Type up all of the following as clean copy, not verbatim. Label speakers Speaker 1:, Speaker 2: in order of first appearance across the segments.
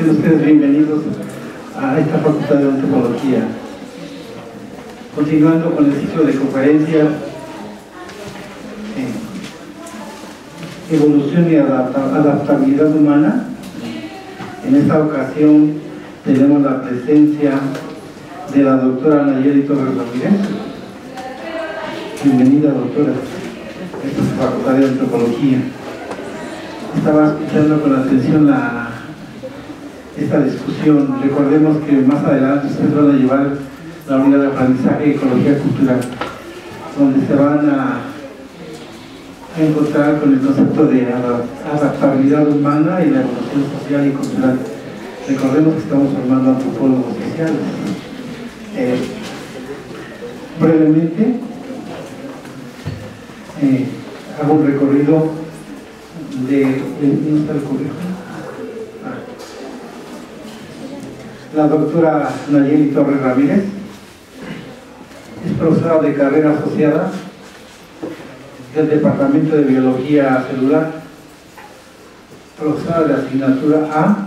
Speaker 1: Sean ustedes bienvenidos a esta Facultad de Antropología. Continuando con el ciclo de conferencias, Evolución y Adaptabilidad Humana. En esta ocasión tenemos la presencia de la doctora Nayeli Torres Ramírez. Bienvenida, doctora, a esta Facultad de Antropología. Estaba escuchando con atención esta discusión. Recordemos que más adelante ustedes van a llevar la unidad de aprendizaje de ecología cultural, donde se van a encontrar con el concepto de adaptabilidad humana y la evolución social y cultural. Recordemos que estamos formando antropólogos sociales. Brevemente hago un recorrido de ¿no está el currículum? La doctora Nayeli Torres Ramírez es profesora de carrera asociada del Departamento de Biología Celular, profesora de asignatura A,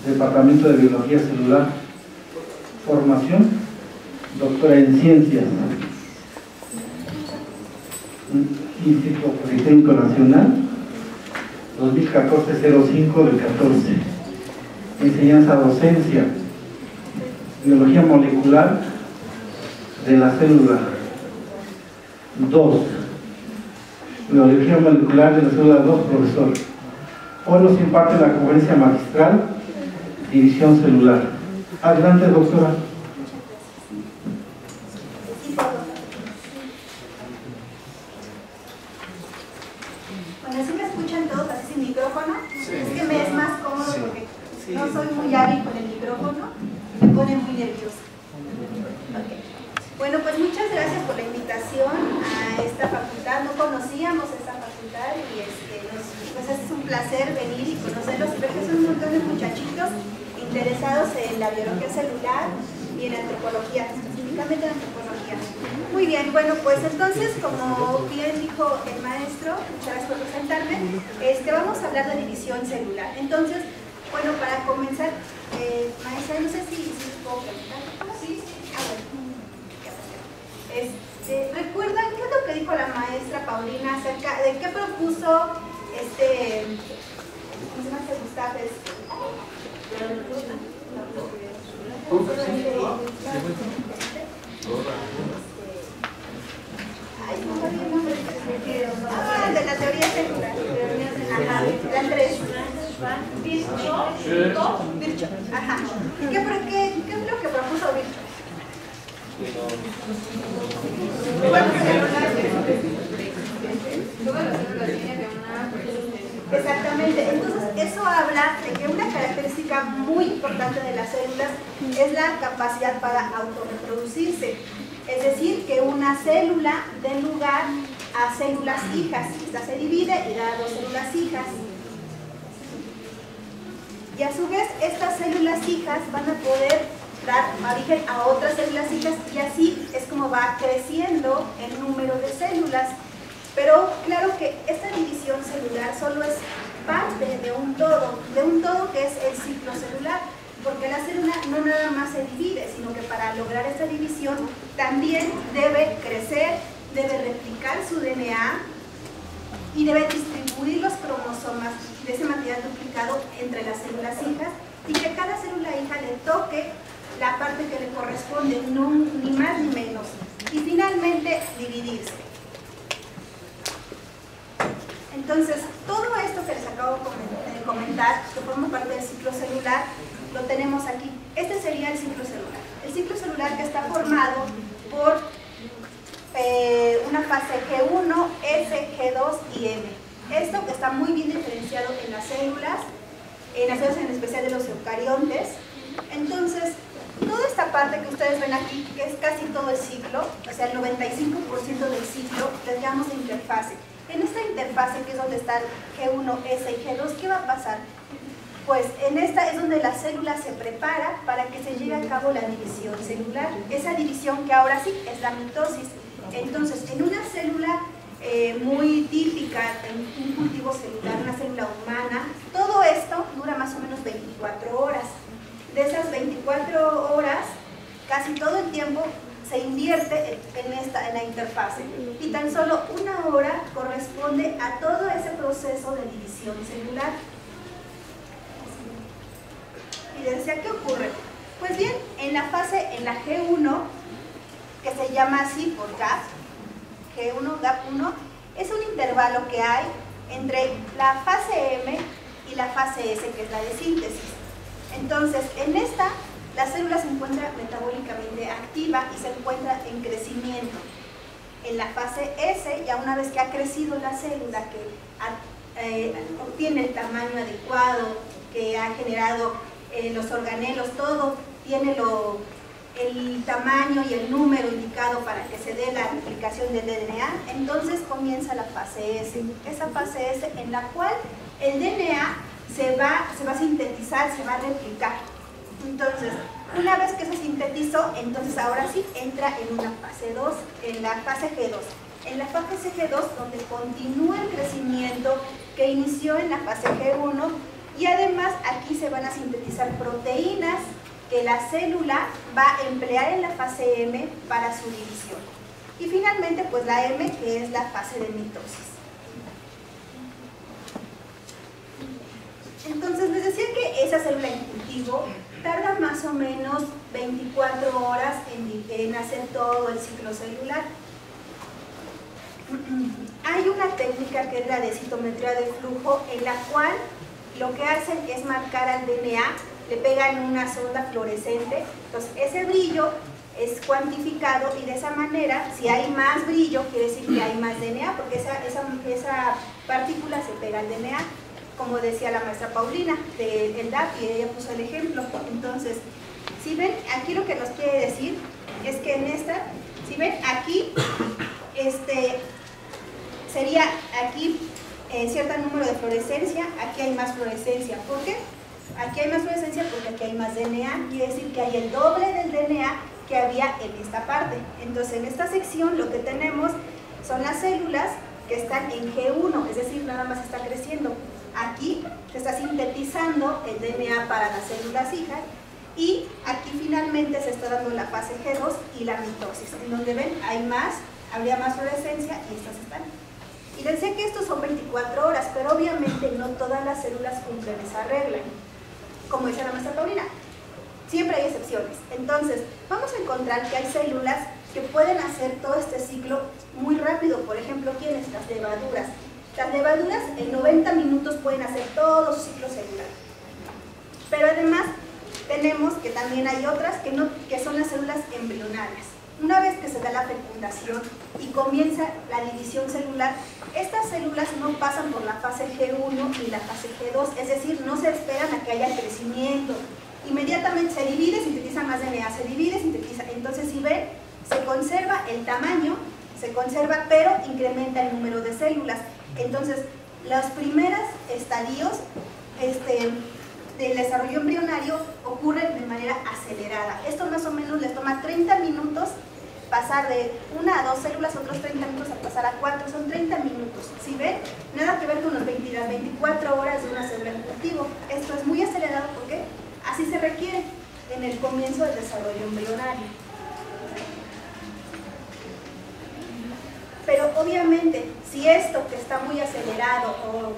Speaker 1: Departamento de Biología Celular, formación, doctora en Ciencias, Instituto Politécnico Nacional, 2014-05 del 14, enseñanza docencia, biología molecular de la célula 2, biología molecular de la célula 2, profesor. Hoy nos imparte la conferencia magistral, división celular. Adelante, doctora.
Speaker 2: Bueno, ¿sí me escuchan todos así sin micrófono? Sí. Es que me es más cómodo porque no soy muy hábil con el micrófono y me pone muy nerviosa. Okay. Bueno, pues muchas gracias por la invitación a esta facultad. No conocíamos esta facultad y pues es un placer venir y conocerlos y ver que son un montón de muchachitos interesados en la biología celular y en antropología, específicamente en antropología. Muy bien, bueno, pues entonces, como bien dijo el maestro, muchas gracias por presentarme, vamos a hablar de división celular. Entonces, bueno, para comenzar, maestra, no sé si puedo preguntar. Sí, ¿recuerdan qué es lo que dijo la maestra Paulina acerca de qué propuso ¿cómo se llama Gustavo? De la teoría celular. Ajá, la 3. Virchow. Ajá. ¿Qué es lo que propuso Virchow? Exactamente, entonces eso habla de que una característica muy importante de las células es la capacidad para autorreproducirse, es decir, que una célula dé lugar a células hijas, esta se divide y da 2 células hijas, y a su vez estas células hijas van a poder dar origen a otras células hijas y así es como va creciendo el número de células. Pero claro que esta división celular solo es parte de un todo que es el ciclo celular, porque la célula no nada más se divide, sino que para lograr esta división también debe crecer, debe replicar su DNA y debe distribuir los cromosomas de ese material duplicado entre las células hijas y que cada célula hija le toque la parte que le corresponde, no, ni más ni menos, y finalmente dividirse. Entonces, todo esto que les acabo de comentar, que forma parte del ciclo celular, lo tenemos aquí. Este sería el ciclo celular. El ciclo celular que está formado por una fase G1, S, G2 y M. Esto está muy bien diferenciado en las células en especial de los eucariontes. Entonces, toda esta parte que ustedes ven aquí, que es casi todo el ciclo, o sea, el 95% del ciclo, le llamamos interfase. En esta interfase, que es donde están G1, S y G2, ¿qué va a pasar? Pues en esta es donde la célula se prepara para que se lleve a cabo la división celular. Esa división que ahora sí es la mitosis. Entonces, en una célula muy típica, en un cultivo celular, una célula humana, todo esto dura más o menos 24 horas. de esas 24 horas, casi todo el tiempo se invierte en la interfase, y tan solo 1 hora corresponde a todo ese proceso de división celular. Y les decía, ¿qué ocurre? Pues bien, en la G1, que se llama así por GAP, G1, GAP1, es un intervalo que hay entre la fase M y la fase S, que es la de síntesis. Entonces, en esta, la célula se encuentra metabólicamente activa y se encuentra en crecimiento. En la fase S, ya una vez que ha crecido la célula, que obtiene el tamaño adecuado, que ha generado los organelos, todo tiene el tamaño y el número indicado para que se dé la replicación del DNA, entonces comienza la fase S. Esa fase S en la cual el DNA se va a sintetizar, se va a replicar. Entonces, una vez que se sintetizó, entonces ahora sí entra en una fase 2, en la fase G2. En la fase G2, donde continúa el crecimiento que inició en la fase G1, y además aquí se van a sintetizar proteínas que la célula va a emplear en la fase M para su división. Y finalmente, pues la M, que es la fase de mitosis. Entonces, les decía que esa célula en cultivo tarda más o menos 24 horas en hacer todo el ciclo celular. Hay una técnica que es la de citometría de flujo, en la cual lo que hacen es marcar al DNA, le pegan una sonda fluorescente, entonces ese brillo es cuantificado y de esa manera, si hay más brillo, quiere decir que hay más DNA, porque esa partícula se pega al DNA, como decía la maestra Paulina del DAP, y ella puso el ejemplo. Entonces, si ven, aquí lo que nos quiere decir es que en esta, si ven, aquí sería aquí cierto número de fluorescencia, aquí hay más fluorescencia. ¿Por qué? Aquí hay más fluorescencia porque aquí hay más DNA, quiere decir que hay el doble del DNA que había en esta parte. Entonces, en esta sección lo que tenemos son las células que están en G1, es decir, nada más está creciendo. Aquí se está sintetizando el DNA para las células hijas, y aquí finalmente se está dando la fase G2 y la mitosis, en donde ven, habría más fluorescencia y estas están. Y les decía que estos son 24 horas, pero obviamente no todas las células cumplen esa regla. Como dice la maestra Paulina, siempre hay excepciones. Entonces, vamos a encontrar que hay células que pueden hacer todo este ciclo muy rápido. Por ejemplo, ¿quiénes? Las levaduras. Las levaduras en 90 minutos pueden hacer todo su ciclo celular. Pero además, tenemos que también hay otras que son las células embrionarias. Una vez que se da la fecundación y comienza la división celular, estas células no pasan por la fase G1 y la fase G2, es decir, no se esperan a que haya crecimiento. Inmediatamente se divide, sintetiza más DNA, se divide, sintetiza. Entonces, si ven, se conserva el tamaño, se conserva, pero incrementa el número de células. Entonces, los primeros estadios del desarrollo embrionario ocurren de manera acelerada. Esto más o menos les toma 30 minutos pasar de 1 a 2 células, otros 30 minutos a pasar a 4, son 30 minutos. Si ven, nada que ver con las 24 horas de una célula en cultivo. Esto es muy acelerado porque así se requiere en el comienzo del desarrollo embrionario. Pero obviamente, si esto que está muy acelerado o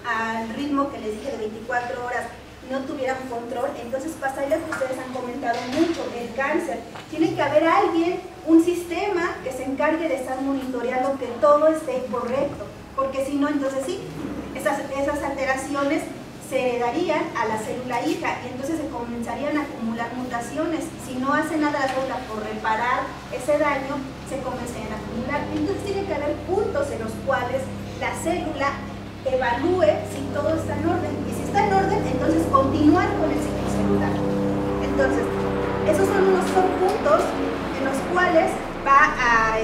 Speaker 2: al ritmo que les dije de 24 horas no tuvieran control, entonces pasaría lo que ustedes han comentado mucho, el cáncer. Tiene que haber alguien, un sistema que se encargue de estar monitoreando que todo esté correcto, porque si no, entonces sí, esas alteraciones se heredarían a la célula hija y entonces se comenzarían a acumular mutaciones. Si no hace nada la célula por reparar ese daño, se comenzarían a acumular. Entonces tiene que haber puntos en los cuales la célula evalúe si todo está en orden, y si está en orden, entonces continuar con el ciclo celular. Entonces, esos son puntos en los cuales va a,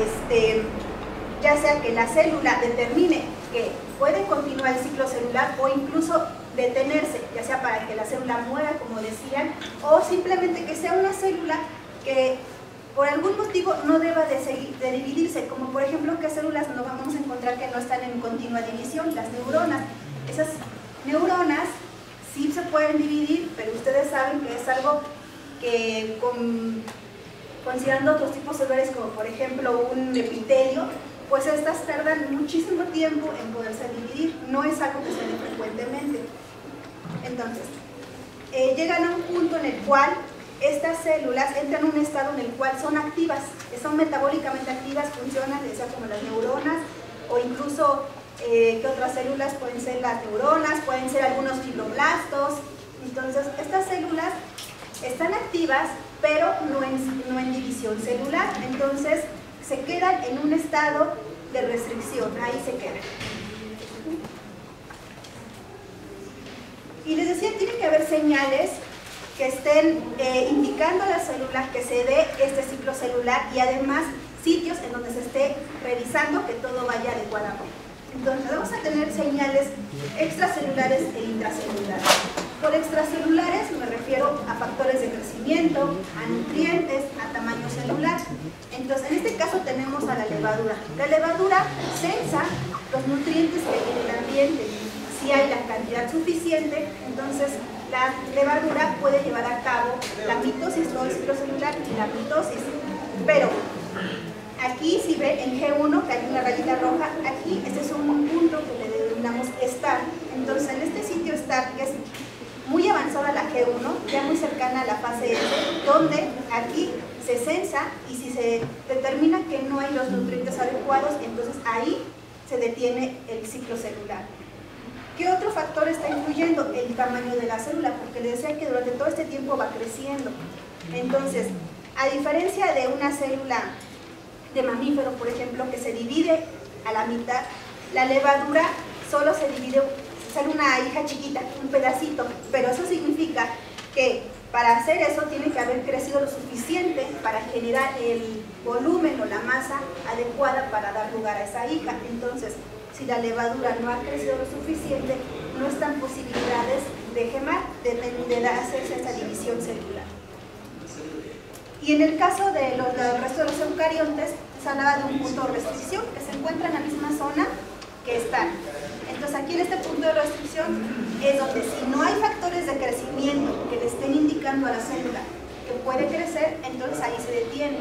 Speaker 2: ya sea que la célula determine que puede continuar el ciclo celular o incluso detenerse, ya sea para que la célula muera, como decían, o simplemente que sea una célula que por algún motivo no deba de dividirse, como por ejemplo qué células nos vamos a encontrar que no están en continua división, las neuronas. Esas neuronas sí se pueden dividir, pero ustedes saben saben que es algo que considerando otros tipos celulares como por ejemplo un epitelio, pues estas tardan muchísimo tiempo en poderse dividir, no es algo que se dé frecuentemente. Entonces, llegan a un punto en el cual estas células entran en un estado en el cual son activas, son metabólicamente activas, funcionan, sea como las neuronas, o incluso que otras células pueden ser las neuronas, pueden ser algunos fibroblastos. Entonces, estas células están activas, pero no en división celular, entonces se quedan en un estado de restricción, ahí se quedan. Y les decía, tiene que haber señales que estén indicando a la célula que se dé este ciclo celular y además sitios en donde se esté revisando que todo vaya adecuadamente. Entonces vamos a tener señales extracelulares e intracelulares. Por extracelulares me refiero a factores de crecimiento, a nutrientes, a tamaño celular. Entonces en este caso tenemos a la levadura. La levadura sensa los nutrientes que hay en el ambiente. Si hay la cantidad suficiente, entonces la levadura puede llevar a cabo la mitosis, todo el ciclo celular y la mitosis. Pero aquí si ve en G1 que hay una rayita roja, aquí este es un punto que le denominamos STAR. Entonces en este sitio STAR, que es muy avanzada la G1, ya muy cercana a la fase S, donde aquí se sensa y si se determina que no hay los nutrientes adecuados, entonces ahí se detiene el ciclo celular. ¿Qué otro factor está influyendo? El tamaño de la célula, porque les decía que durante todo este tiempo va creciendo. Entonces, a diferencia de una célula de mamífero, por ejemplo, que se divide a la mitad, la levadura solo se divide, sale una hija chiquita, un pedacito, pero eso significa que para hacer eso tiene que haber crecido lo suficiente para generar el volumen o la masa adecuada para dar lugar a esa hija. Entonces, si la levadura no ha crecido lo suficiente, no están posibilidades de gemar, de hacerse esta división celular. Y en el caso de los del resto de los eucariontes, se hablaba de un punto de restricción que se encuentra en la misma zona que están. Entonces aquí en este punto de restricción es donde si no hay factores de crecimiento que le estén indicando a la célula que puede crecer, entonces ahí se detiene.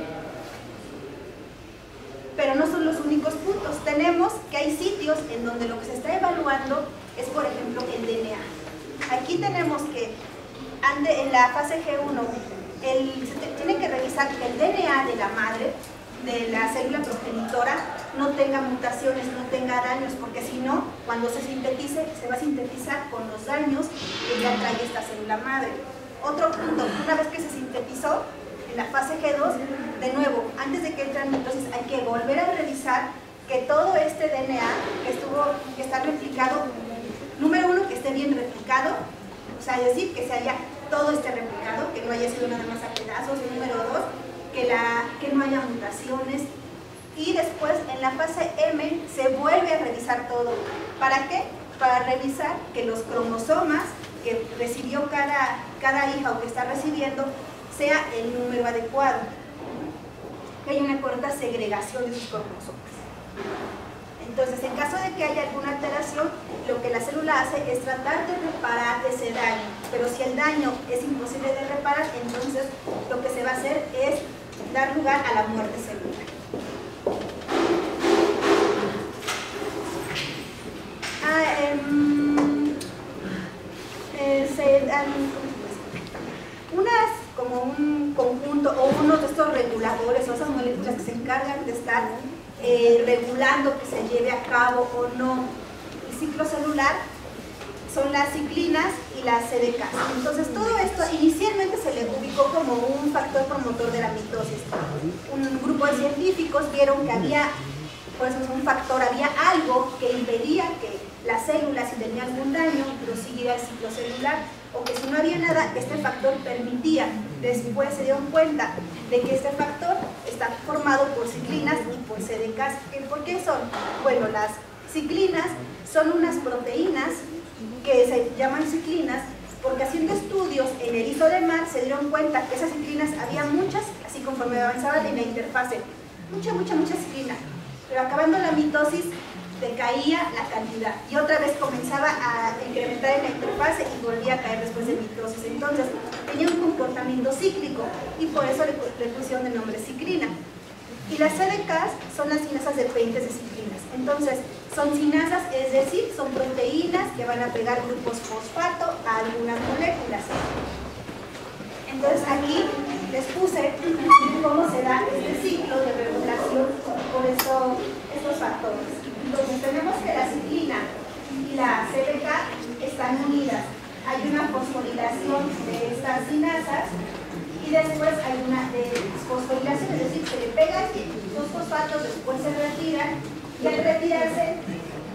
Speaker 2: Pero no son los únicos puntos. Tenemos que hay sitios en donde lo que se está evaluando es, por ejemplo, el DNA. Aquí tenemos que en la fase G1 se tiene que revisar que el DNA de la madre, de la célula progenitora, no tenga mutaciones, no tenga daños, porque si no, cuando se sintetice, se va a sintetizar con los daños que ya trae esta célula madre. Otro punto, una vez que se sintetizó, en la fase G2, de nuevo, antes de que entre en mitosis, hay que volver a revisar que todo este DNA que está replicado, número uno, que esté bien replicado, o sea, es decir, que se haya todo este replicado, que no haya sido nada más a pedazos. Y número dos, que no haya mutaciones. Y después, en la fase M, se vuelve a revisar todo. ¿Para qué? Para revisar que los cromosomas que recibió cada hija o que está recibiendo sea el número adecuado, que haya una correcta segregación de sus cromosomas. Entonces, en caso de que haya alguna alteración, lo que la célula hace es tratar de reparar ese daño, pero si el daño es imposible de reparar, entonces lo que se va a hacer es dar lugar a la muerte celular. Se dan como un conjunto o uno de estos reguladores o esas moléculas que se encargan de estar regulando que se lleve a cabo o no el ciclo celular, son las ciclinas y las CDK. Entonces todo esto inicialmente se le ubicó como un factor promotor de la mitosis. Un grupo de científicos vieron que había, por eso es un factor, había algo que impedía que las células, si tenían algún daño, prosiguiera el ciclo celular, o que si no había nada, este factor permitía. Después se dieron cuenta de que este factor está formado por ciclinas y por CDKs. ¿Por qué son? Bueno, las ciclinas son unas proteínas que se llaman ciclinas porque haciendo estudios en erizo de mar se dieron cuenta que esas ciclinas había muchas, así conforme avanzaban en la interfase, mucha ciclina, pero acabando la mitosis decaía la cantidad y otra vez comenzaba a incrementar en la interfase y volvía a caer después de mitosis. Entonces tenía un comportamiento cíclico y por eso le pusieron el nombre ciclina. Y las CDKs son las cinasas dependientes de ciclinas. Entonces son cinasas, es decir, son proteínas que van a pegar grupos fosfato a algunas moléculas. Entonces aquí les puse cómo se da este ciclo de regulación por estos factores. Entonces tenemos que la ciclina y la CDK están unidas. Hay una fosforilación de estas cinasas y después hay una fosforilación, es decir, se le pegan los fosfatos, después se retiran y al retirarse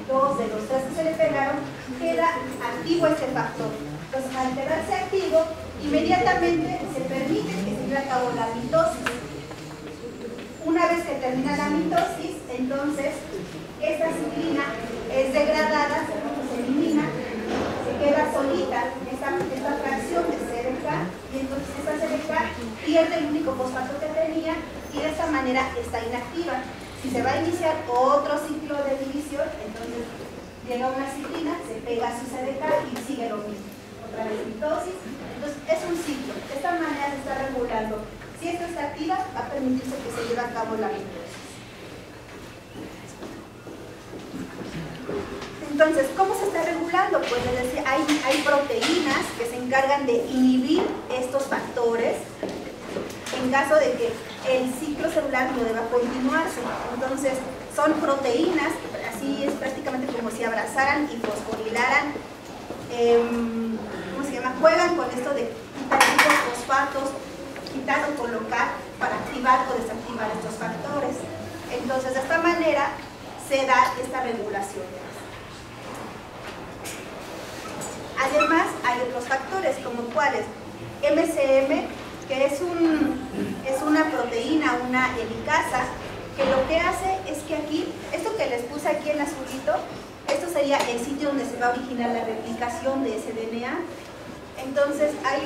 Speaker 2: dos de los tres que se le pegaron queda activo ese factor. Entonces al quedarse activo inmediatamente se permite que se lleve a cabo la mitosis. Una vez que termina la mitosis, entonces esta ciclina es degradada, se elimina, se queda solita esta fracción de CDK y entonces esta CDK pierde el único fosfato que tenía y de esta manera está inactiva. Si se va a iniciar otro ciclo de división, entonces llega una ciclina, se pega a su CDK y sigue lo mismo. Otra vez mitosis. Entonces es un ciclo. De esta manera se está regulando. Si esto está activa, va a permitirse que se lleve a cabo la mitosis. Entonces, ¿cómo se está regulando? Pues les decía, hay proteínas que se encargan de inhibir estos factores en caso de que el ciclo celular no deba continuarse. Entonces, son proteínas, así es prácticamente como si abrazaran y fosforilaran, ¿cómo se llama? Juegan con esto de quitar estos fosfatos, quitar o colocar para activar o desactivar estos factores. Entonces, de esta manera se da esta regulación. Además, hay otros factores, como cuáles, MCM, que es una proteína, una helicasa, que lo que hace es que aquí, esto que les puse aquí en azulito, esto sería el sitio donde se va a originar la replicación de ese DNA. Entonces, hay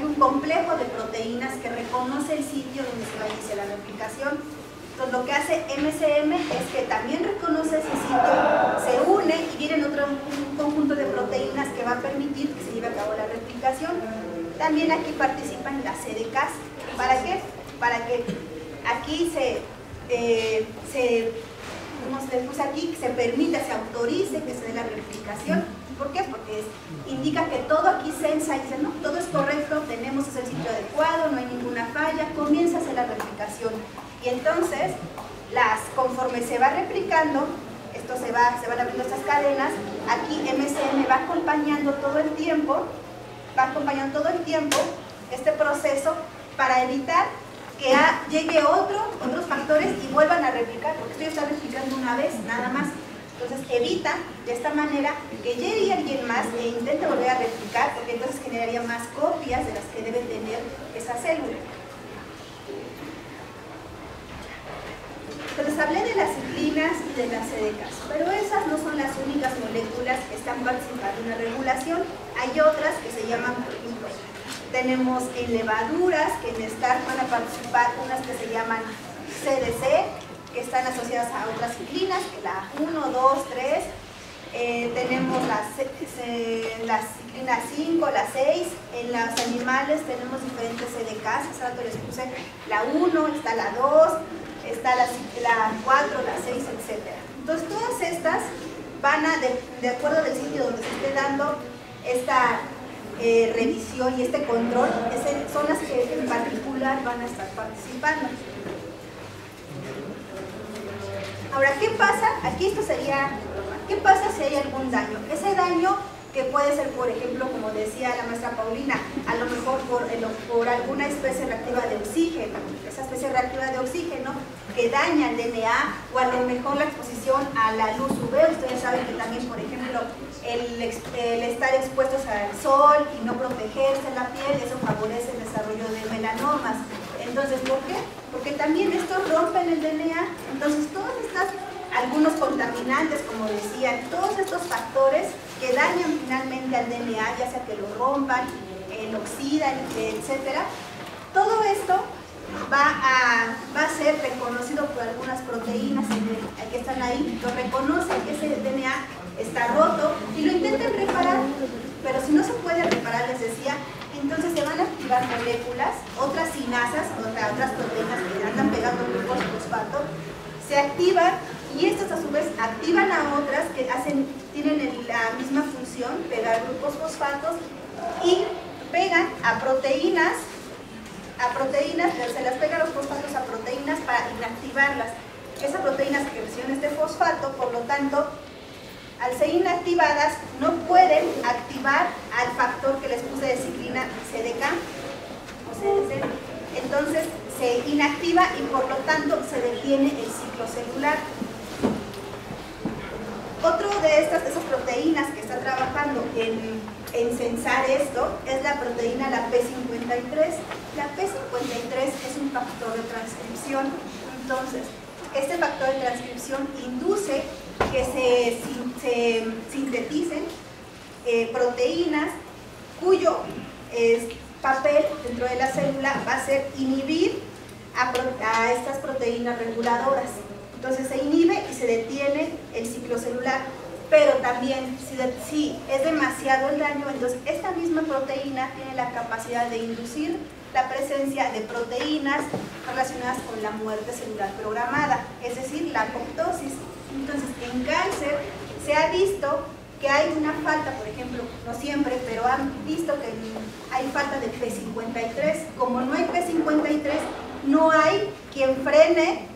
Speaker 2: un complejo de proteínas que reconoce el sitio donde se va a iniciar la replicación. Entonces, lo que hace MCM es que también reconoce ese sitio, se une y viene un conjunto de proteínas que va a permitir que se lleve a cabo la replicación. También aquí participan las CDKs. ¿Para qué? Para que aquí como se les puse aquí, se permita, se autorice que se dé la replicación. ¿Por qué? Porque indica que todo aquí censa y dice, no, todo es correcto, tenemos ese sitio adecuado, no hay ninguna falla, comienza a hacer la replicación. Y entonces, conforme se va replicando, se van abriendo estas cadenas, aquí MCM va acompañando todo el tiempo este proceso para evitar que llegue otros factores y vuelvan a replicar, porque esto ya está replicando una vez, nada más. Entonces evita de esta manera que llegue alguien más e intente volver a replicar, porque entonces generaría más copias de las que debe tener esa célula. Entonces hablé de las ciclinas y de las CDKs, pero esas no son las únicas moléculas que están participando en la regulación. Hay otras que se llaman, por ejemplo, tenemos en levaduras, que en START van a participar unas que se llaman CDC, que están asociadas a otras ciclinas, que la 1, 2, 3. Tenemos las ciclinas 5, la 6. En los animales tenemos diferentes CDKs, hace rato les puse la 1, está la 2, está la 4, la 6, etc. Entonces todas estas van de acuerdo del sitio donde se esté dando esta revisión y este control, son las que en particular van a estar participando. Ahora, ¿qué pasa? Aquí esto sería, ¿qué pasa si hay algún daño? Ese daño que puede ser, por ejemplo, como decía la maestra Paulina, a lo mejor por alguna especie reactiva de oxígeno, esa especie reactiva de oxígeno que daña el DNA, o a lo mejor la exposición a la luz UV. Ustedes saben que también, por ejemplo, el estar expuestos al sol y no protegerse la piel, eso favorece el desarrollo de melanomas. Entonces, ¿por qué? Porque también estos rompen el DNA. Entonces, algunos contaminantes, como decían, todos estos factores que dañan finalmente al DNA, ya sea que lo rompan, lo oxidan, etc. Todo esto va a ser reconocido por algunas proteínas que están ahí, lo reconocen, ese DNA está roto y lo intentan reparar, pero si no se puede reparar, les decía, entonces se van a activar moléculas, otras sinasas, otras proteínas que andan pegando grupos fosfato, se activan y estas a su vez activan a otras que tienen la misma función, pegar grupos fosfatos y pegan a proteínas, se las pegan los fosfatos a proteínas para inactivarlas. Esas proteínas que reciben este fosfato, por lo tanto, al ser inactivadas, no pueden activar al factor que les puse de ciclina CDK o CDC. Entonces, se inactiva y por lo tanto se detiene el ciclo celular. Otro de esas proteínas que está trabajando en censar esto es la proteína, la P53. La P53 es un factor de transcripción. Entonces, este factor de transcripción induce que se sinteticen proteínas cuyo papel dentro de la célula va a ser inhibir a estas proteínas reguladoras. Entonces se inhibe y se detiene el ciclo celular. Pero también, si es demasiado el daño, entonces esta misma proteína tiene la capacidad de inducir la presencia de proteínas relacionadas con la muerte celular programada, es decir, la apoptosis. Entonces, en cáncer se ha visto que hay una falta, por ejemplo, no siempre, pero han visto que hay falta de P53. Como no hay P53, no hay quien frene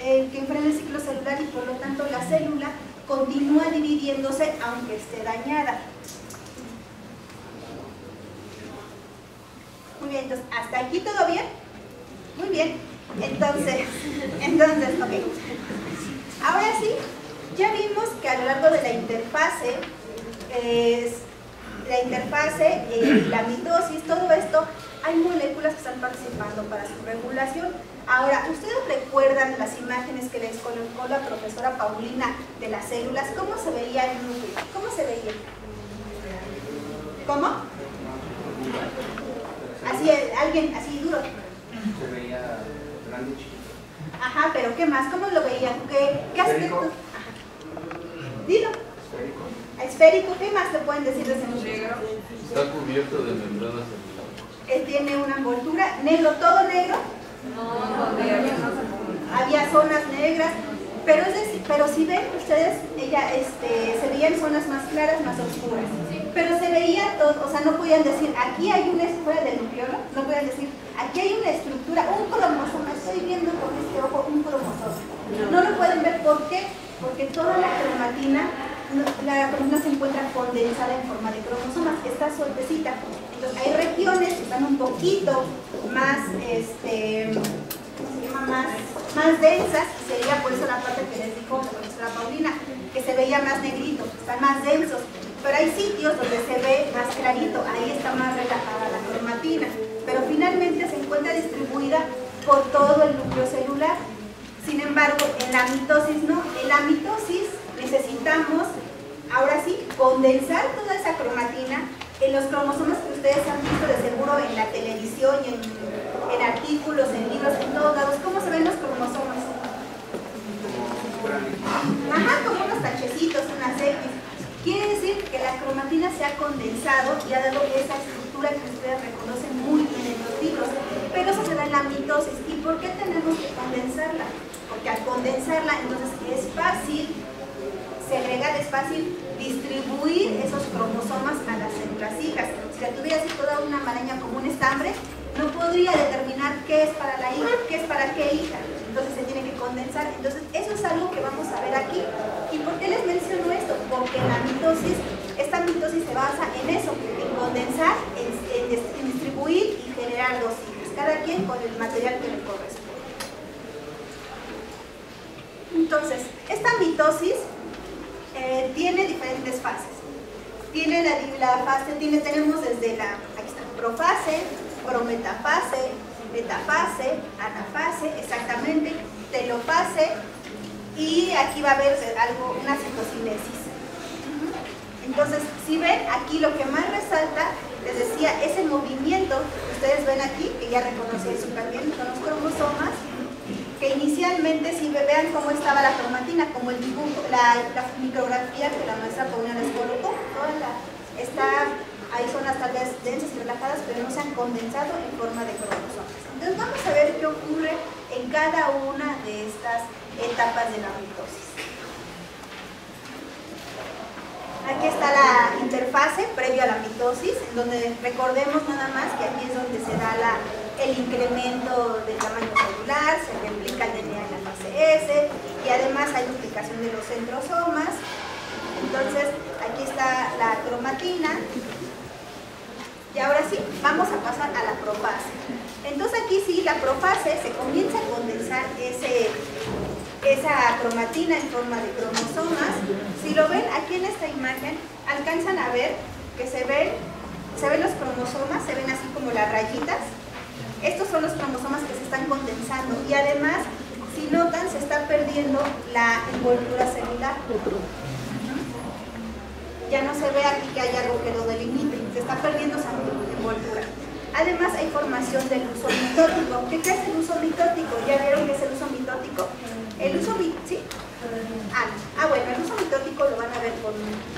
Speaker 2: el ciclo celular y por lo tanto la célula continúa dividiéndose aunque esté dañada. Muy bien, entonces, ¿hasta aquí todo bien? Muy bien. Entonces, ok. Ahora sí, ya vimos que a lo largo de la interfase, la mitosis, todo esto, hay moléculas que están participando para su regulación. Ahora, ¿ustedes recuerdan las imágenes que les colocó la profesora Paulina de las células? ¿Cómo se veía el núcleo? ¿Cómo se veía? ¿Cómo? Así, alguien así duro.
Speaker 3: Se veía grande, chiquito.
Speaker 2: Ajá, pero ¿qué más? ¿Cómo lo veían? ¿Qué aspecto? Ajá. Dilo.
Speaker 3: Esférico.
Speaker 2: Esférico, ¿qué más te pueden decir de ese núcleo?
Speaker 4: Está cubierto de membranas celulares.
Speaker 2: Tiene una envoltura, negro, todo negro. Había zonas negras, pero si ven ustedes, se veían zonas más claras, más oscuras. Pero se veía todo, o sea, no podían decir, aquí hay una fuera del nucleolo, no podían decir, aquí hay una estructura, un cromosoma, estoy viendo con este ojo un cromosoma. No lo pueden ver, ¿por qué? Porque toda la cromatina se encuentra condensada en forma de cromosomas, está sueltecita. Entonces hay regiones que están un poquito más, más densas, y sería por eso la parte que les dijo la profesora Paulina, que se veía más negrito, están más densos. Pero hay sitios donde se ve más clarito, ahí está más relajada la cromatina, pero finalmente se encuentra distribuida por todo el núcleo celular. Sin embargo, en la mitosis no. En la mitosis necesitamos, ahora sí, condensar toda esa cromatina en los cromosomas que ustedes han visto de seguro en la televisión y en artículos, en libros, en todos lados. ¿Cómo se ven los cromosomas? Ajá, como unos tachecitos, unas X. Quiere decir que la cromatina se ha condensado y ha dado esa estructura que ustedes reconocen muy bien en los libros. Pero eso se da en la mitosis. ¿Y por qué tenemos que condensarla? Porque al condensarla, entonces es fácil segregar, es fácil distribuir esos cromosomas a las células hijas. Si la tuviera así toda una maraña como un estambre, no podría determinar qué es para la hija, qué es para qué hija. Entonces se tiene que condensar. Entonces eso es algo que vamos a ver aquí. ¿Y por qué les menciono esto? Porque en la mitosis, esta mitosis se basa en eso, en condensar, en distribuir y generar dos hijas, cada quien con el material que le corresponde. Entonces, esta mitosis tiene diferentes fases. Tiene la fase, tenemos desde la, aquí está, profase, prometafase, metafase, anafase, exactamente, telofase, y aquí va a haber algo, una citocinesis. Entonces, si ven, aquí lo que más resalta, les decía, ese movimiento que ustedes ven aquí, que ya reconocí eso también, son los cromosomas, que inicialmente, si vean cómo estaba la cromatina, como el dibujo, la micrografía que la maestra Paulina les colocó, hay zonas tal vez densas y relajadas, pero no se han condensado en forma de cromosomas. Entonces vamos a ver qué ocurre en cada una de estas etapas de la mitosis. Aquí está la interfase previo a la mitosis, en donde recordemos nada más que aquí es donde se da el incremento del tamaño celular, se replica el DNA en la fase S y además hay duplicación de los centrosomas. Entonces aquí está la cromatina y ahora sí, vamos a pasar a la profase. Entonces aquí sí, la profase se comienza a condensar esa cromatina en forma de cromosomas. Si lo ven aquí en esta imagen, alcanzan a ver que se ven los cromosomas, se ven así como las rayitas. Estos son los cromosomas que se están condensando y además, si notan, se está perdiendo la envoltura celular. Ya no se ve aquí que hay algo que lo delimite, se está perdiendo esa envoltura. Además hay formación del uso mitótico. ¿Qué es el uso mitótico? ¿Ya vieron qué es el uso mitótico? El uso ¿sí? Bueno, el uso mitótico lo van a ver con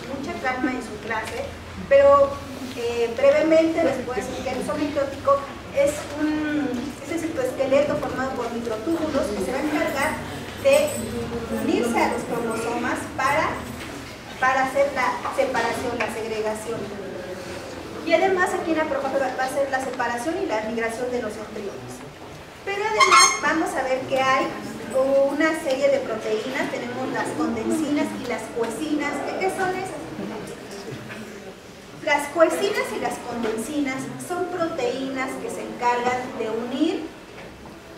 Speaker 2: mucha calma en su clase, pero brevemente les puedo decir que el uso mitótico es ese citoesqueleto formado por microtúbulos que se va a encargar de unirse a los cromosomas para hacer la separación, la segregación. Y además aquí en la profase va a ser la separación y la migración de los embriones. Pero además vamos a ver que hay una serie de proteínas, tenemos las condensinas y las coecinas. ¿Qué son esas? Las coecinas y las condensinas son proteínas que se encargan de unir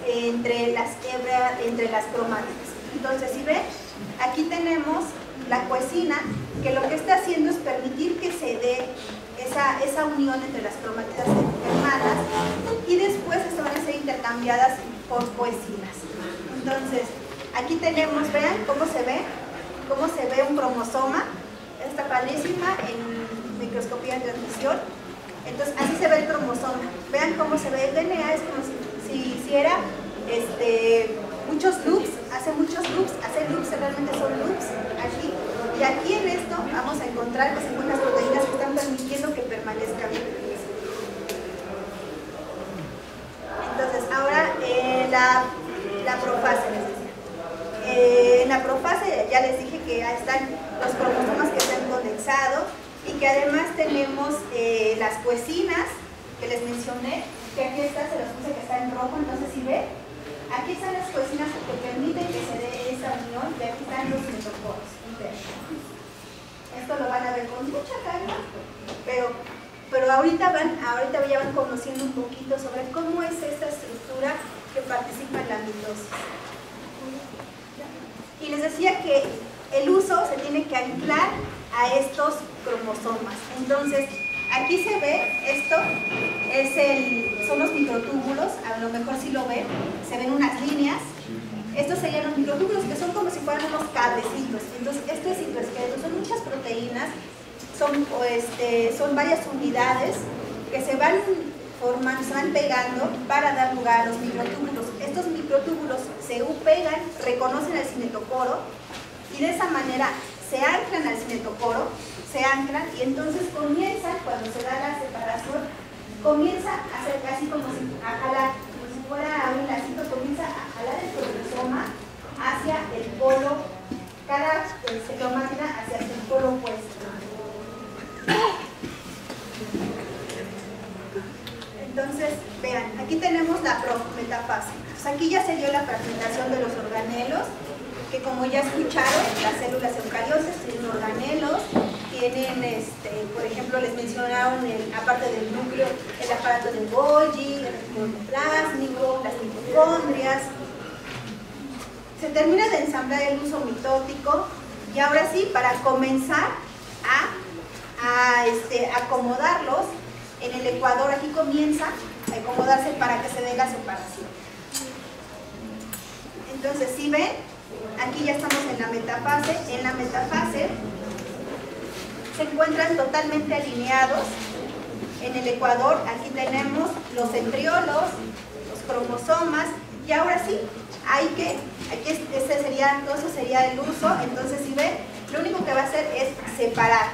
Speaker 2: entre las cromátidas. Entonces, si ven, aquí tenemos la coecina, que lo que está haciendo es permitir que se dé esa unión entre las cromátidas hermanas y después se van a ser intercambiadas por coecinas. Entonces, aquí tenemos, vean cómo se ve un cromosoma, está padrísima en microscopía de transmisión. Entonces, así se ve el cromosoma. Vean cómo se ve el DNA, es como si hiciera muchos loops, hace loops, realmente son loops aquí. Y aquí en esto vamos a encontrar que se encuentran proteínas que están permitiendo que permanezcan vivas. Entonces, ahora la profase, les decía. En la profase ya les dije que están los cromosomas que se han condensado y que además tenemos las coecinas que les mencioné, que aquí está, se los puse que está en rojo, entonces si ven, aquí están las coecinas que permiten que se dé esa unión y aquí están los mitocoros internos. Esto lo van a ver con mucha calma, pero ahorita ya van conociendo un poquito sobre cómo es esta estructura que participa en la mitosis. Y les decía que el uso se tiene que anclar a estos cromosomas. Entonces, aquí se ve, esto son los microtúbulos, a lo mejor si lo ven, se ven unas líneas. Estos serían los microtúbulos, que son como si fueran unos cablecitos. Entonces, este citoesqueleto son muchas proteínas, son varias unidades que se van formando, se van pegando para dar lugar a los microtúbulos. Estos microtúbulos se pegan, reconocen el cinetocoro y de esa manera se anclan al cinetocoro, y entonces comienzan, cuando se da la separación, comienza a hacer casi como si a jalar, como si fuera un lacito, comienza a jalar el cromosoma hacia el polo, cada cromátina hacia el polo opuesto. Entonces, vean, aquí tenemos la prometafase. Pues aquí ya se dio la fragmentación de los organelos, que como ya escucharon, las células eucariotas tienen organelos, tienen, por ejemplo, les mencionaron, aparte del núcleo, el aparato de Golgi, el reticulum plásmico, las mitocondrias. Se termina de ensamblar el uso mitótico y ahora sí, para comenzar a acomodarlos en el ecuador, aquí comienza a acomodarse para que se dé la separación. Entonces, si ven, aquí ya estamos en la metafase. En la metafase se encuentran totalmente alineados En el ecuador, aquí tenemos los centriolos, los cromosomas, y ahora sí, todo eso sería el uso. Entonces, si ven, lo único que va a hacer es separar.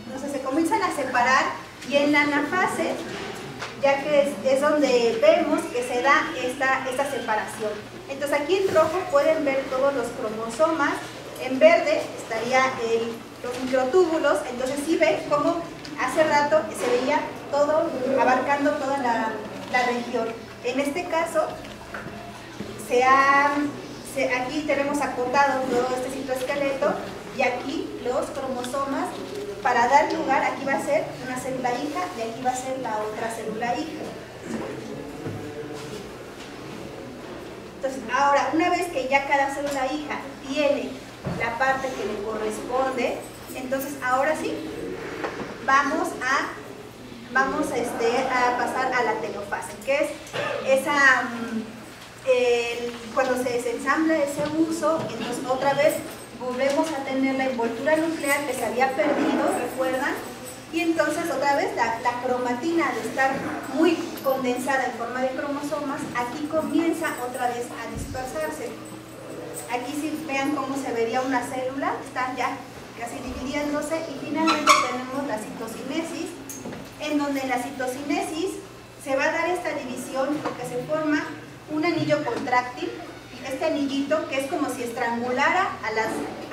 Speaker 2: Entonces se comienzan a separar, y en la anafase, ya que es donde vemos que se da esta separación. Entonces aquí en rojo pueden ver todos los cromosomas, en verde estaría los microtúbulos. Entonces sí ven cómo hace rato se veía todo, abarcando toda la región. En este caso, aquí tenemos acotado todo este citoesqueleto, y aquí los cromosomas, para dar lugar, aquí va a ser una célula hija y aquí va a ser la otra célula hija. Entonces, ahora, una vez que ya cada célula hija tiene la parte que le corresponde, entonces ahora sí, vamos a pasar a la telofase, que es cuando se desensambla ese uso. Entonces otra vez volvemos a tener la envoltura nuclear que se había perdido, ¿recuerdan? Y entonces otra vez la cromatina, de estar muy condensada en forma de cromosomas, aquí comienza otra vez a dispersarse. Aquí sí vean cómo se vería una célula, está ya casi dividiéndose, y finalmente tenemos la citocinesis, en donde en la citocinesis se va a dar esta división porque se forma un anillo contráctil, este anillito que es como si estrangulara a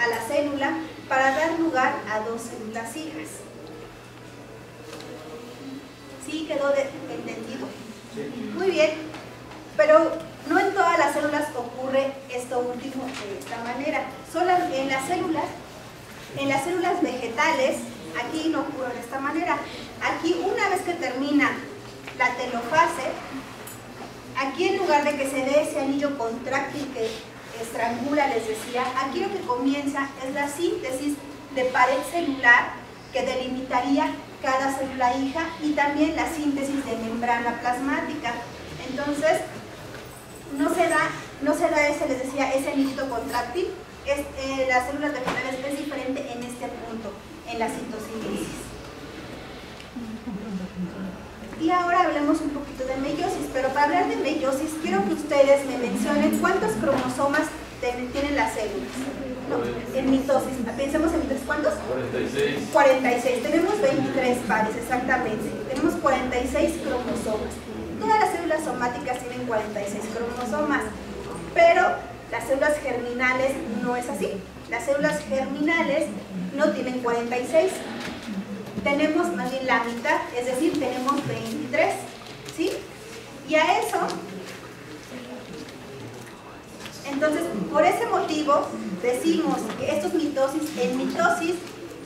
Speaker 2: la célula para dar lugar a dos células hijas. ¿Sí quedó entendido? Sí. Muy bien, pero no en todas las células ocurre esto último de esta manera. Solo en las células vegetales, aquí no ocurre de esta manera. Aquí, una vez que termina la telofase, aquí en lugar de que se dé ese anillo contráctil que estrangula, les decía, aquí lo que comienza es la síntesis de pared celular que delimitaría cada célula hija, y también la síntesis de membrana plasmática. Entonces, no se da ese, les decía, ese anillito contráctil. Las células vegetales es diferente en este punto, en la citocinesis. Y ahora hablemos un poquito de meiosis, pero para hablar de meiosis quiero que ustedes me mencionen cuántos cromosomas tienen las células. No, en mitosis, pensemos en mitosis, ¿cuántos?
Speaker 4: 46.
Speaker 2: 46, tenemos 23 pares, exactamente, tenemos 46 cromosomas. Todas las células somáticas tienen 46 cromosomas, pero las células germinales no es así. Las células germinales no tienen 46. Tenemos más bien la mitad, es decir, tenemos 23, ¿sí? Y a eso, entonces, por ese motivo, decimos que en mitosis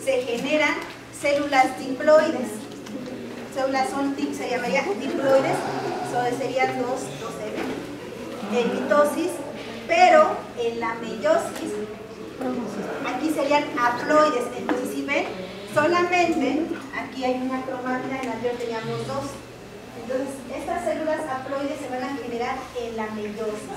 Speaker 2: se generan células diploides. Células se llamaría diploides, serían 2M en mitosis, pero en la meiosis, aquí serían haploides. Entonces, si ven, solamente aquí hay una cromatina, en la anterior teníamos dos. Entonces, estas células haploides se van a generar en la meiosis.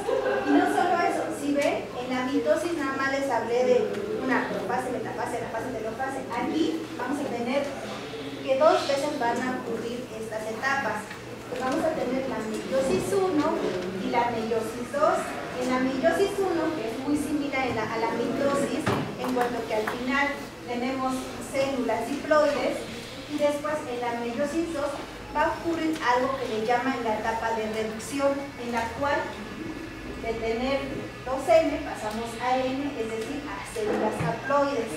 Speaker 2: Y no solo eso, si ven, en la mitosis nada más les hablé de una profase, metafase, anafase, telofase. Aquí vamos a tener que dos veces van a ocurrir estas etapas. Pues vamos a tener la meiosis 1 y la meiosis 2. En la meiosis 1, que es muy similar a la mitosis, en cuanto que al final tenemos células diploides, y después en la meiosis 2 va a ocurrir algo que le llaman la etapa de reducción, en la cual de tener 2N pasamos a N, es decir, a células haploides.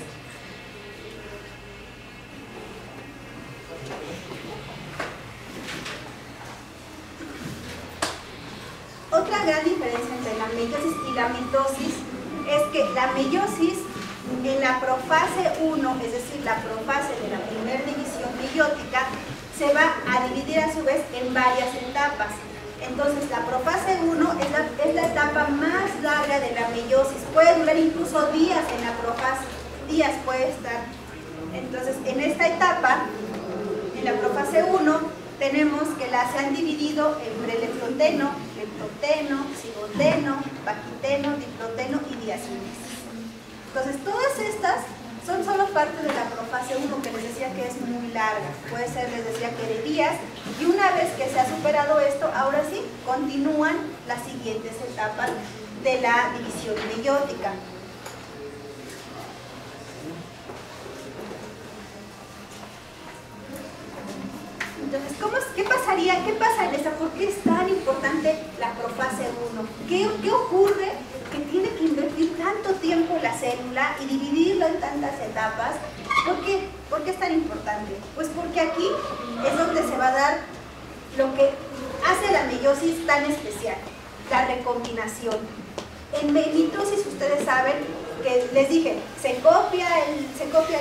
Speaker 2: Otra gran diferencia entre la meiosis y la mitosis es que la meiosis en la profase 1, es decir, la profase de la primera división meiótica, se va a dividir a su vez en varias etapas. Entonces, la profase 1 es la etapa más larga de la meiosis. Puede durar incluso días en la profase, días puede estar. Entonces, en esta etapa, en la profase 1, tenemos que se han dividido en prelefroteno, leptoteno, cigoteno, vaquiteno, diploteno y diacinesis. Entonces, todas estas son solo parte de la profase 1, que les decía que es muy larga, puede ser, les decía que de días, y una vez que se ha superado esto, ahora sí, continúan las siguientes etapas de la división meiótica. Entonces, ¿qué pasaría? ¿Qué pasa en esta? ¿Por qué es tan importante la profase 1? ¿Qué ocurre que tiene que invertir tanto tiempo la célula y dividirla en tantas etapas? ¿Por qué es tan importante? Pues porque aquí es donde se va a dar lo que hace la meiosis tan especial, la recombinación. En mitosis ustedes saben que les dije, se copia el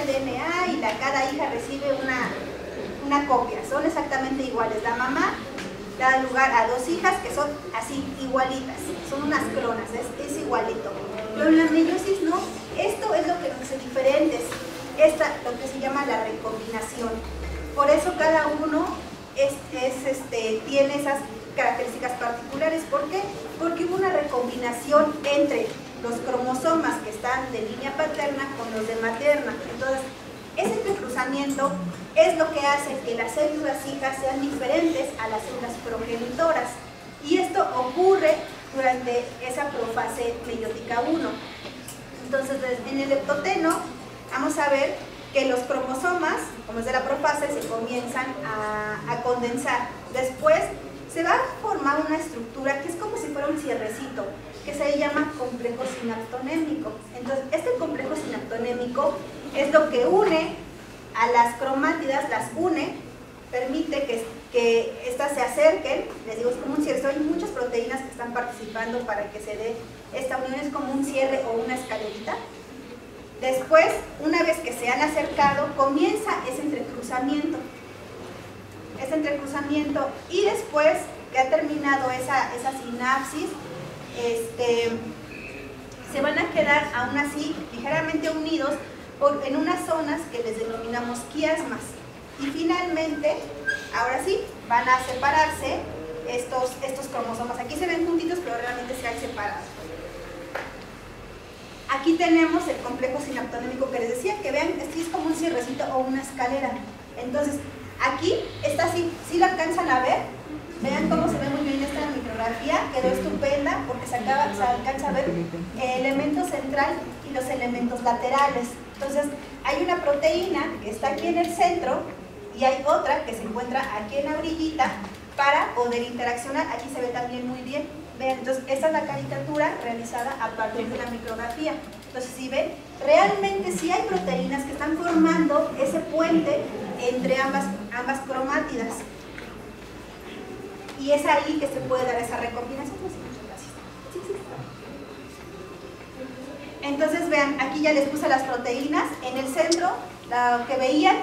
Speaker 2: DNA y cada hija recibe una copia, son exactamente iguales. La mamá da lugar a dos hijas que son así, igualitas, son unas clonas, es igualito. Pero en la meiosis no, esto es lo que nos hace diferentes, lo que se llama la recombinación. Por eso cada uno tiene esas características particulares. ¿Por qué? Porque hubo una recombinación entre los cromosomas que están de línea paterna con los de materna. Entonces, ese entrecruzamiento es lo que hace que las células hijas sean diferentes a las células progenitoras. Y esto ocurre durante esa profase meiótica 1. Entonces, en el leptoteno, vamos a ver que los cromosomas, como es de la profase, se comienzan a condensar. Después se va a formar una estructura que es como si fuera un cierrecito, que se llama complejo sinaptonémico. Entonces, este complejo sinaptonémico es lo que une a las cromátidas, las une, permite que estas se acerquen. Les digo, es como un cierre, hay muchas proteínas que están participando para que se dé esta unión, es como un cierre o una escalerita. Después, una vez que se han acercado, comienza ese entrecruzamiento. Y después que ha terminado esa sinapsis, se van a quedar aún así ligeramente unidos en unas zonas que les denominamos quiasmas. Y finalmente, ahora sí, van a separarse estos cromosomas. Aquí se ven juntitos, pero realmente se han separado. Aquí tenemos el complejo sinaptonémico que les decía, que vean, es como un cierrecito o una escalera. Entonces, aquí está así, ¿sí lo alcanzan a ver? Vean cómo se ve muy bien esta micrografía, quedó estupenda porque se alcanza a ver el elemento central y los elementos laterales. Entonces, hay una proteína que está aquí en el centro y hay otra que se encuentra aquí en la orillita para poder interaccionar. Aquí se ve también muy bien. Vean, entonces, esta es la caricatura realizada a partir de la micrografía. Entonces, si ven, realmente sí hay proteínas que están formando ese puente entre ambas cromátidas. Y es ahí que se puede dar esa recombinación. Muchas gracias. Sí. Entonces, vean, aquí ya les puse las proteínas. En el centro, lo que veían,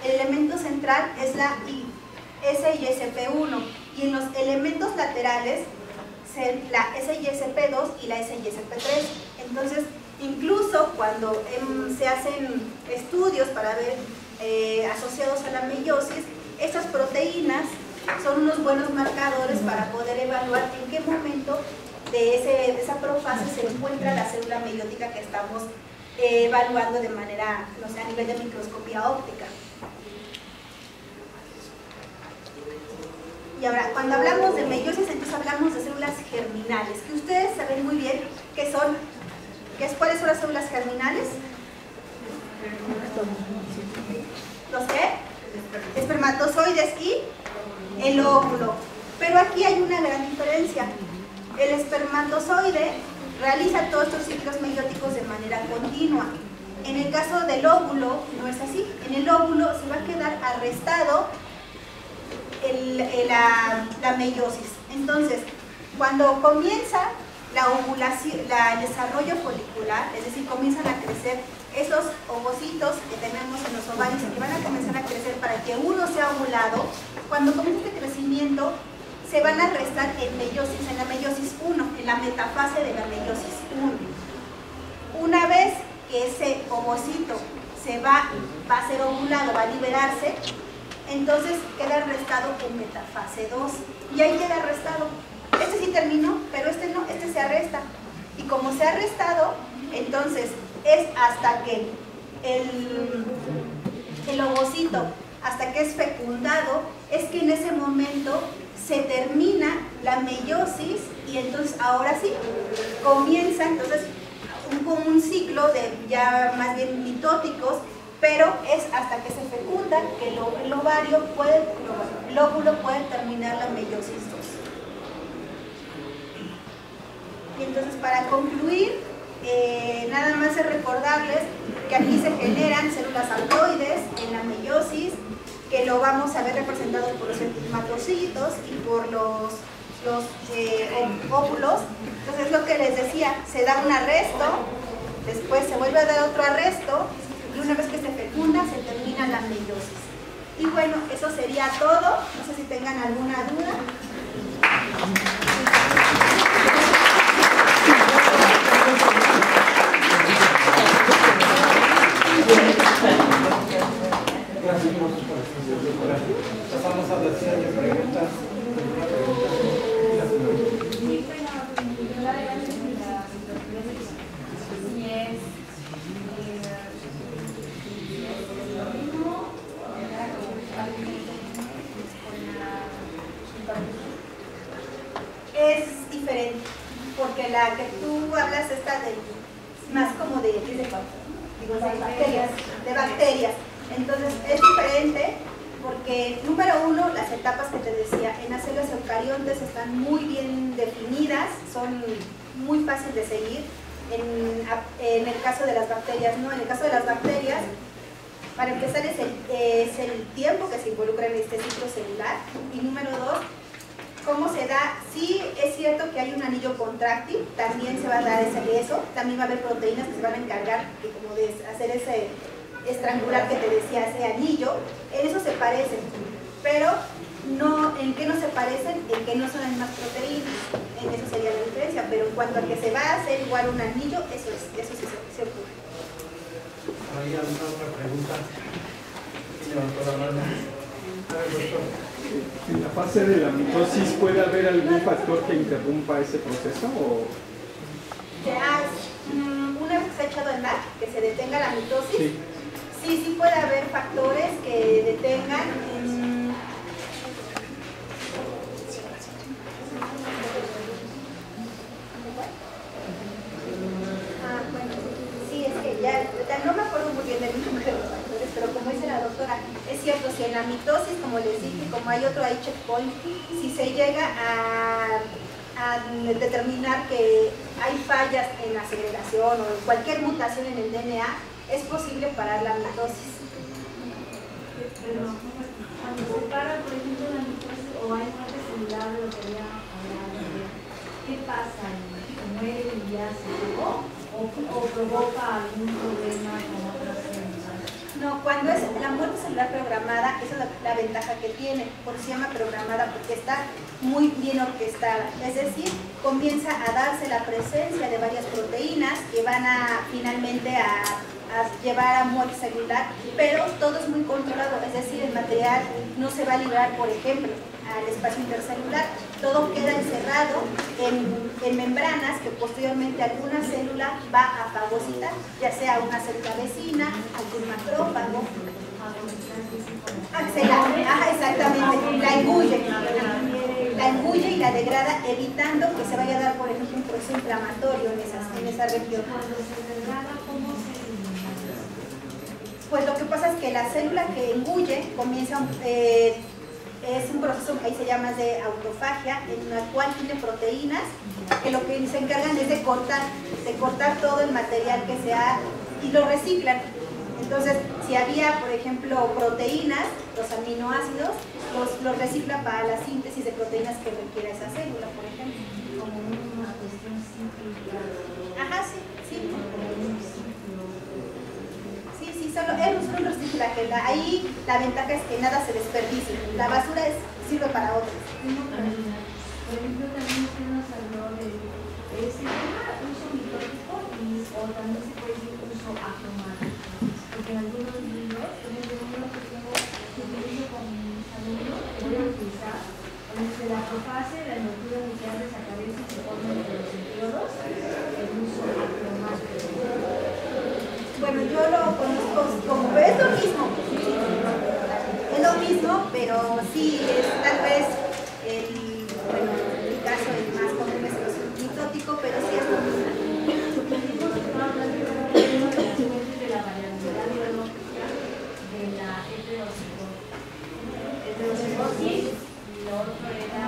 Speaker 2: el elemento central es la SISP1. Y en los elementos laterales, la SISP2 y la SISP3. Entonces, incluso cuando se hacen estudios para ver asociados a la meiosis, estas proteínas son unos buenos marcadores para poder evaluar en qué momento de esa profase se encuentra la célula meiótica que estamos evaluando de manera, no sé, a nivel de microscopía óptica. Y ahora, cuando hablamos de meiosis, entonces hablamos de células germinales, que ustedes saben muy bien qué son. ¿Cuáles son las células germinales? ¿Los qué? Espermatozoides y el óvulo. Pero aquí hay una gran diferencia. El espermatozoide realiza todos estos ciclos meióticos de manera continua. En el caso del óvulo no es así. En el óvulo se va a quedar arrestado la meiosis. Entonces, cuando comienza la ovulación, el desarrollo folicular, es decir, comienzan a crecer esos ovocitos que tenemos en los ovarios y que van a comenzar a crecer para que uno sea ovulado, cuando comienza este crecimiento, se van a restar en la meiosis 1, en la metafase de la meiosis 1. Una vez que ese ovocito va a ser ovulado, va a liberarse, entonces queda restado en metafase 2. Y ahí queda restado. Este sí terminó, pero este no, este se arresta. Y como se ha restado, entonces es hasta que el ovocito hasta que es fecundado, es que en ese momento se termina la meiosis y entonces ahora sí comienza entonces un ciclo de ya más bien mitóticos, pero es hasta que se fecunda que el óvulo puede terminar la meiosis 2. Y entonces para concluir, nada más es recordarles que aquí se generan células haploides en la meiosis, que lo vamos a ver representado por los espermatocitos y por los óvulos. Entonces lo que les decía, se da un arresto, después se vuelve a dar otro arresto y una vez que se fecunda se termina la meiosis. Y bueno, eso sería todo. No sé si tengan alguna duda.
Speaker 1: Pasamos a la siguiente pregunta.
Speaker 2: Es diferente, porque la que tú hablas está más como de bacterias. Entonces es diferente porque, número uno, las etapas que te decía, en las células eucariontes están muy bien definidas, son muy fáciles de seguir. En el caso de las bacterias, no. En el caso de las bacterias, para empezar es el tiempo que se involucra en este ciclo celular. Y número dos, ¿cómo se da? Sí, es cierto que hay un anillo contráctil, también se va a dar eso, también va a haber proteínas que se van a encargar de hacer ese estrangular que te decía, ese anillo. En eso se parecen, pero no, ¿en qué no se parecen? En que no son las mismas proteínas, en eso sería la diferencia, pero en cuanto a que se va a hacer igual un anillo, eso sí se ocurre.
Speaker 1: ¿Hay alguna otra pregunta? Levantó la mano.
Speaker 5: ¿En la fase de la mitosis puede haber algún factor que interrumpa ese proceso?
Speaker 2: Una vez que se ha echado a andar, que se detenga la mitosis, sí puede haber factores que detengan. No me acuerdo muy bien del número de los factores, pero como dice la doctora, es cierto, si en la mitosis, como les dije, como hay otro ahí checkpoint, si se llega a determinar que hay fallas en la segregación o cualquier mutación en el DNA, es posible parar la mitosis.
Speaker 6: Pero cuando se para, por ejemplo, la mitosis o hay muerte celular, lo que había hablado, ¿qué pasa? ¿Se muere y ya se acabó? ¿O provoca algún problema con otras células?
Speaker 2: No, cuando es la muerte celular programada, esa es la ventaja que tiene, por eso se llama programada, porque está muy bien orquestada. Es decir, comienza a darse la presencia de varias proteínas que van finalmente a llevar a muerte celular, pero todo es muy controlado, es decir, el material no se va a liberar, por ejemplo, al espacio intercelular, todo queda encerrado en membranas que posteriormente alguna célula va a fagocitar, ya sea una célula vecina, algún macrófago. Exactamente, la engulle y la degrada, evitando que se vaya a dar, por ejemplo, un proceso inflamatorio en esa región. Pues lo que pasa es que la célula que engulle comienza, es un proceso que ahí se llama de autofagia, en la cual tiene proteínas que lo que se encargan es de cortar todo el material que se ha y lo reciclan. Entonces, si había, por ejemplo, proteínas, los aminoácidos, los recicla para la síntesis de proteínas que requiere esa célula, por ejemplo.
Speaker 6: Como una cuestión cíclica.
Speaker 2: Ajá, sí. Solo es un reciclaje. Ahí la ventaja es que nada se desperdicia. La basura sirve para otros.
Speaker 6: Por ejemplo, también usted nos habló de uso mitótico o también se puede decir uso acromático. Porque en algunos libros, por ejemplo, uno que tengo que utilizo con mis alumnos, que voy a utilizar, desde la profase, la envoltura nuclear desaparece y se forman entre los periodos, el uso acromático.
Speaker 2: Bueno, yo lo conozco es lo mismo, pero sí es tal vez el caso más común es el mitótico, pero sí es lo mismo.
Speaker 6: De la variabilidad biológica de la heterocigosis, y lo otro era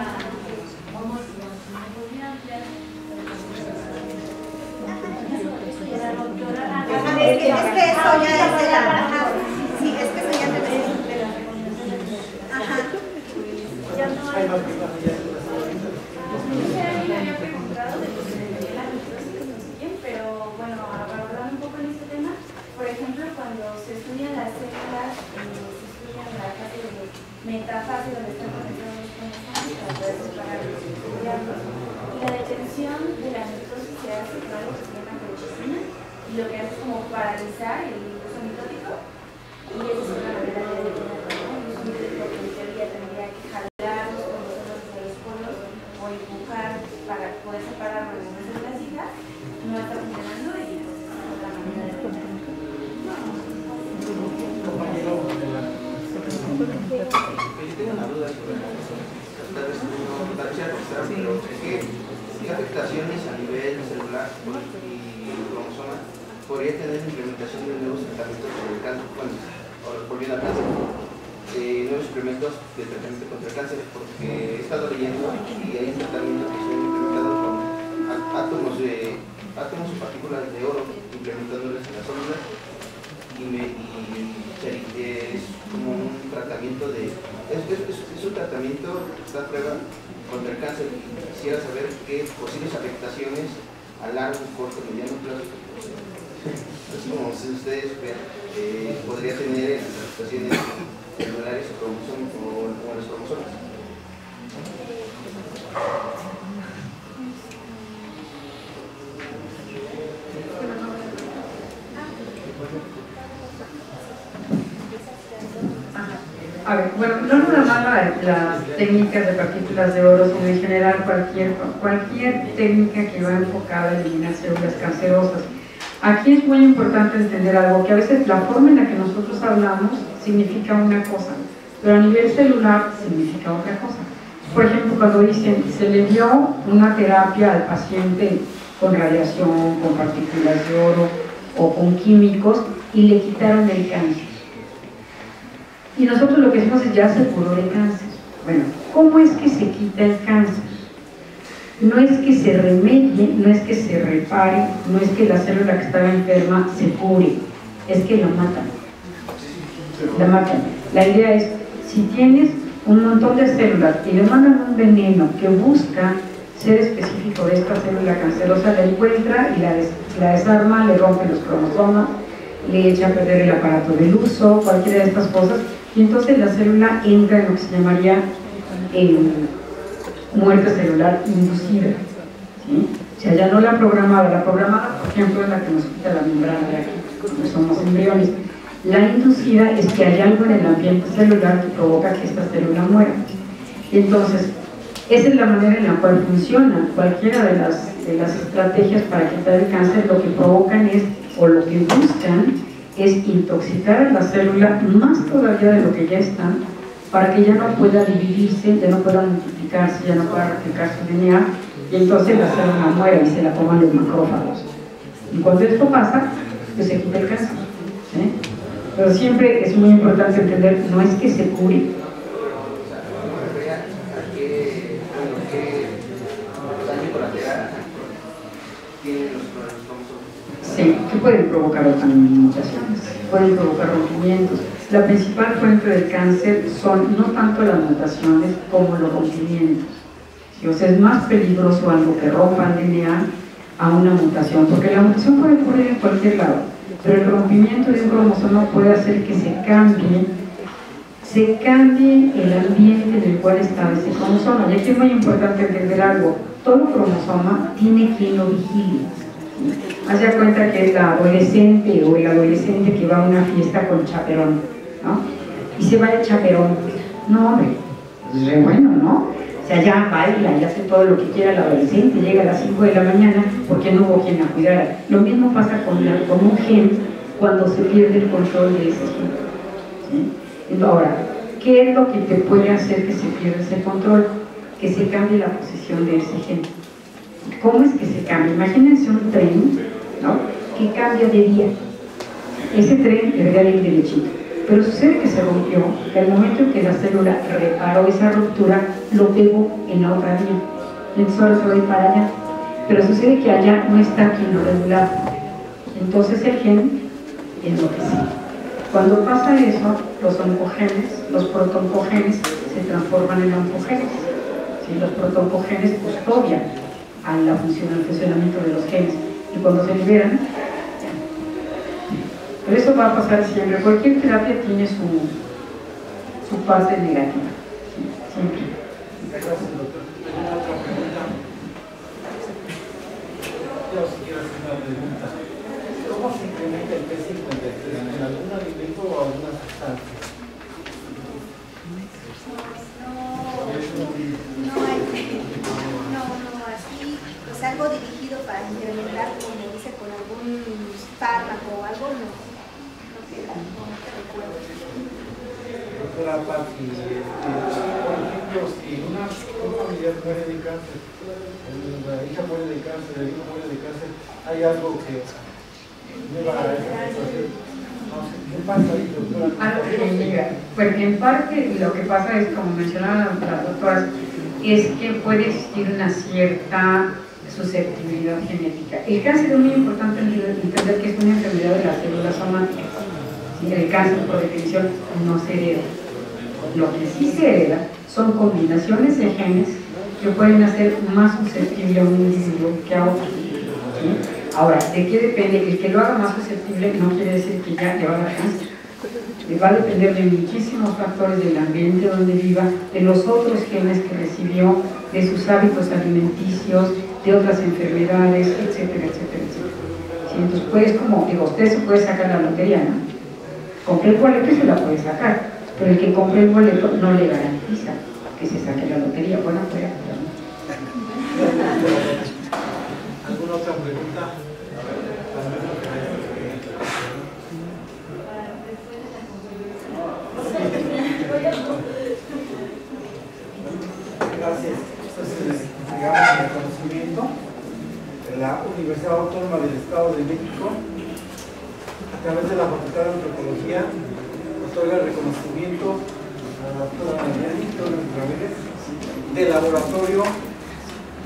Speaker 6: homocigosis. ¿Podría ampliar?
Speaker 2: Es que eso ya es de la... Sí, es que eso ya es de la... Ajá.
Speaker 6: Ya no hay... me había preguntado de lo que se la mitosis, pero bueno, hablando un poco en este tema, por ejemplo, cuando se estudian las células, se estudian la fase de metafase donde están conectados los cromosomas para poder separarlos y estudiarlos. Y la detención de la mitosis se hace con algo que se llama colchicina, y lo que hace es como paralizar el impulso mitótico, y esa es una manera de detenerlo, ¿no? El impulso mitótico que en teoría tendría que jalar los cromosomas hacia los polos o empujar para poder separarlo de una célula hija, no está funcionando y es otra manera de detenerlo.
Speaker 3: Yo tengo una duda sobre eso. Tal vez sea frustrante, pero es que ¿qué afectaciones a nivel celular y cromosoma podría tener la implementación de nuevos tratamientos sobre el cáncer? Bueno, volviendo al cáncer, nuevos suplementos de tratamiento contra el cáncer, porque he estado leyendo y hay un tratamiento que se ha implementado con átomos o partículas de oro implementándoles en las células y es como un tratamiento es un tratamiento que está a prueba contra el cáncer. Quisiera saber qué posibles afectaciones a largo, corto, mediano plazo, así como si ustedes podría tener en las afectaciones celulares o en los cromosomas.
Speaker 7: A ver, bueno, no nada más las técnicas de partículas de oro, sino en general cualquier técnica que va enfocada a eliminar células cancerosas. Aquí es muy importante entender algo, que a veces la forma en la que nosotros hablamos significa una cosa, pero a nivel celular significa otra cosa. Por ejemplo, cuando dicen, se le dio una terapia al paciente con radiación, con partículas de oro o con químicos y le quitaron el cáncer. Y nosotros lo que decimos es, ya se curó de cáncer. Bueno, ¿cómo es que se quita el cáncer? No es que se remedie, no es que se repare, no es que la célula que estaba enferma se cure, es que la matan. La matan. La idea es, si tienes un montón de células y le mandan un veneno que busca ser específico de esta célula cancerosa, la encuentra y la desarma, le rompe los cromosomas, le echa a perder el aparato del uso, cualquiera de estas cosas, y entonces la célula entra en lo que se llamaría muerte celular inducida, ¿sí? O sea, ya no la programada, por ejemplo, es la que nos quita la membrana de aquí, cuando somos embriones. La inducida es que hay algo en el ambiente celular que provoca que esta célula muera. Y entonces, esa es la manera en la cual funciona. Cualquiera de las estrategias para quitar el cáncer lo que provocan es, o lo que buscan, es intoxicar a la célula más todavía de lo que ya está, para que ya no pueda dividirse, ya no pueda multiplicarse, ya no pueda replicar su DNA, y entonces la célula muera y se la coman los macrófagos. Y cuando esto pasa, pues se quita el cáncer, ¿sí? Pero siempre es muy importante entender, no es que se cure. Sí, que pueden provocar otras mutaciones, pueden provocar rompimientos. La principal fuente del cáncer son no tanto las mutaciones como los rompimientos. ¿Sí? O sea, es más peligroso algo que rompa el DNA a una mutación, porque la mutación puede ocurrir en cualquier lado, pero el rompimiento de un cromosoma puede hacer que se cambie el ambiente en el cual está ese cromosoma. Y aquí es muy importante entender algo, todo cromosoma tiene quien lo vigile. Haz de cuenta que es la adolescente o el adolescente que va a una fiesta con chaperón, ¿no? Y se va el chaperón. No, hombre, pues re bueno, ¿no? O sea, ya baila y hace todo lo que quiera el adolescente, llega a las 5 de la mañana porque no hubo quien la cuidara. Lo mismo pasa con un gen cuando se pierde el control de ese gen. ¿Sí? Ahora, ¿qué es lo que te puede hacer que se pierda ese control? Que se cambie la posición de ese gen. ¿Cómo es que se cambia? Imagínense un tren, ¿no?, que cambia de vía. Ese tren debería ir derechito, pero sucede que se rompió, que al momento en que la célula reparó esa ruptura, lo pegó en la otra vía. Entonces ahora se va a ir para allá, pero sucede que allá no está quien lo regulado. Entonces el gen enloquece. Cuando pasa eso, los oncogenes, los protoncogenes se transforman en oncogenes. ¿Sí? Los protoncogenes custodian al funcionamiento de los genes, y cuando se liberan, pero eso va a pasar siempre. Cualquier terapia tiene su parte negativa, siempre.
Speaker 1: Gracias, doctor. Otra pregunta. Yo sí quiero hacer una pregunta. ¿Cómo se incrementa el P53? ¿En algún alimento o alguna sustancia?
Speaker 2: No, así, pues algo dirigido para incrementar, como dice, con algún fármaco o algo, no queda, no te recuerdo.
Speaker 1: Doctora Patti, por ejemplo, si un familiar muere de cáncer, la hija muere de cáncer, el hijo muere de cáncer, ¿hay algo que lleva a esa situación? ¿Qué pasa ahí, doctora?
Speaker 7: Algo que llega. Pues en parte lo que pasa es, como mencionaban las doctoras, es que puede existir una cierta susceptibilidad genética. El cáncer es muy importante entender que es una enfermedad de las células somáticas. ¿Sí? El cáncer, por definición, no se hereda. Lo que sí se hereda son combinaciones de genes que pueden hacer más susceptible a un individuo que a otro. ¿Sí? Ahora, ¿de qué depende? El que lo haga más susceptible no quiere decir que ya le va a dar cáncer. Le va a depender de muchísimos factores, del ambiente donde viva, de los otros genes que recibió, de sus hábitos alimenticios, de otras enfermedades, etcétera, etcétera, etcétera. ¿Sí? Entonces, pues, como digo, usted se puede sacar la lotería, ¿no? Compré el boleto y se la puede sacar, pero el que compre el boleto no le garantiza que se saque la lotería. Bueno, pues,
Speaker 1: ¿alguna otra pregunta? Gracias. Entonces, llegamos al reconocimiento de la Universidad Autónoma del Estado de México, a través de la Facultad de Antropología, otorga el reconocimiento a la doctora Mariani Torres Ramírez del Laboratorio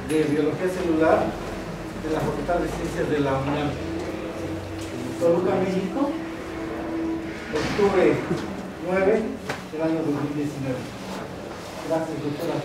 Speaker 1: de Biología Celular de la Facultad de Ciencias de la UNAM, Toluca, México, octubre 9 del año 2019. Gracias, doctora.